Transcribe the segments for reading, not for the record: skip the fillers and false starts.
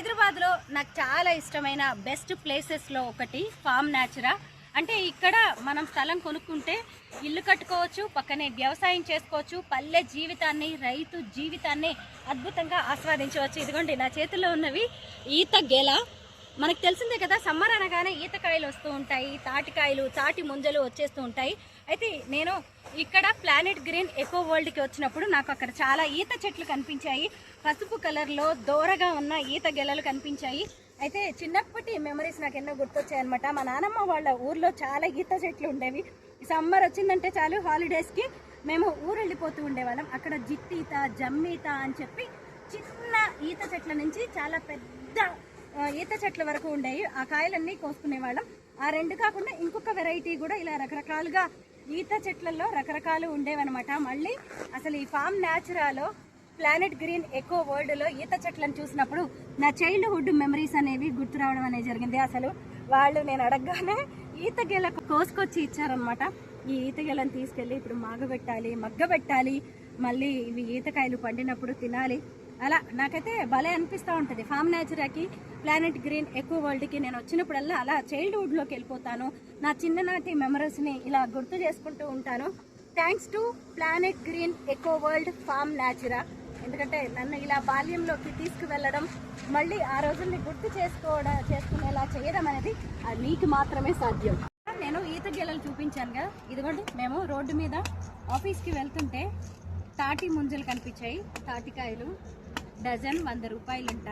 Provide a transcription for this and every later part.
హైదరాబాద్లో నాకు చాలా ఇష్టమైన బెస్ట్ ప్లేసెస్లో ఒకటి ఫామ్ న్యాచురా. అంటే ఇక్కడ మనం స్థలం కొనుక్కుంటే ఇల్లు కట్టుకోవచ్చు, పక్కనే వ్యవసాయం చేసుకోవచ్చు, పల్లె జీవితాన్ని, రైతు జీవితాన్ని అద్భుతంగా ఆస్వాదించవచ్చు. ఇదిగోండి నా చేతుల్లో ఉన్నవి ఈత గెల. మనకు తెలిసిందే కదా, సమ్మర్ అనగానే ఈతకాయలు వస్తూ ఉంటాయి, తాటికాయలు, తాటి ముంజలు వచ్చేస్తూ ఉంటాయి. అయితే నేను ఇక్కడ ప్లానెట్ గ్రీన్ ఎకో వరల్డ్కి వచ్చినప్పుడు నాకు అక్కడ చాలా ఈత చెట్లు కనిపించాయి. పసుపు కలర్లో దూరగా ఉన్న ఈత గెలలు కనిపించాయి. అయితే చిన్నప్పటి మెమరీస్ నాకు ఎన్నో గుర్తొచ్చాయి అనమాట. మా నానమ్మ వాళ్ళ ఊర్లో చాలా ఈత చెట్లు ఉండేవి. సమ్మర్ వచ్చిందంటే చాలు హాలిడేస్కి మేము ఊరు వెళ్ళిపోతూ ఉండేవాళ్ళం. అక్కడ జిట్టీత, జమ్మీత అని చెప్పి చిన్న ఈత చెట్ల నుంచి చాలా పెద్ద ఈత చెట్ల వరకు ఉండేవి. ఆ కాయలన్నీ కోసుకునేవాళ్ళం. ఆ రెండు కాకుండా ఇంకొక వెరైటీ కూడా ఇలా రకరకాలుగా ఈత చెట్లలో రకరకాలు ఉండేవన్నమాట. మళ్ళీ అసలు ఈ ఫామ్ న్యాచురాలో ప్లానెట్ గ్రీన్ ఎకో వరల్డ్లో ఈత చెట్లను చూసినప్పుడు నా చైల్డ్హుడ్ మెమరీస్ అనేవి గుర్తు రావడం అనేది జరిగింది. అసలు వాళ్ళు నేను అడగగానే ఈత గెల కోసుకొచ్చి ఇచ్చారనమాట. ఈ ఈత గెలను తీసుకెళ్ళి ఇప్పుడు మగ్గబెట్టాలి, మళ్ళీ ఇవి ఈతకాయలు పండినప్పుడు తినాలి. అలా నాకైతే భలే అనిపిస్తూ ఉంటుంది. ఫామ్ న్యాచురాకి, ప్లానెట్ గ్రీన్ ఎకో వరల్డ్కి నేను వచ్చినప్పుడల్లా అలా చైల్డ్హుడ్లోకి వెళ్ళిపోతాను. నా చిన్ననాటి మెమరీస్ని ఇలా గుర్తు చేసుకుంటూ ఉంటాను. Thanks to planet green eco world farm Natura. ఎందుకంటే నన్ను ఇలా బాల్యంలోకి తీసుకువెళ్ళడం, మళ్ళీ ఆ రోజుల్ని గుర్తు చేసుకునేలా చేయడం అనేది నీకు మాత్రమే సాధ్యం. నేను ఈత గెలలు చూపించానుగా, ఇదిగోండి మేము రోడ్డు మీద ఆఫీస్కి వెళ్తుంటే తాటి ముంజలు కనిపించాయి. తాటికాయలు డజన్ 100 రూపాయలంట.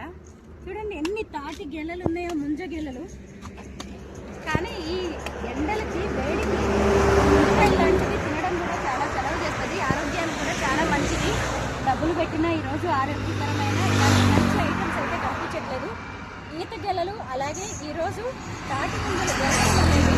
చూడండి ఎన్ని తాటి గెలలు ఉన్నాయో, ముంజ గెలలు. కానీ ఈ ఎండలకి, వేడికి ముంజకాయలు లాంటివి తినడం కూడా చాలా సెలవు చేస్తుంది. ఆరోగ్యానికి కూడా చాలా మంచిది. డబ్బులు పెట్టినా ఈరోజు ఆరోగ్యకరమైన ఇలాంటి మంచి ఐటమ్స్ అయితే కనిపించట్లేదు. ఈత గెలలు అలాగే ఈరోజు తాటి ముంజలు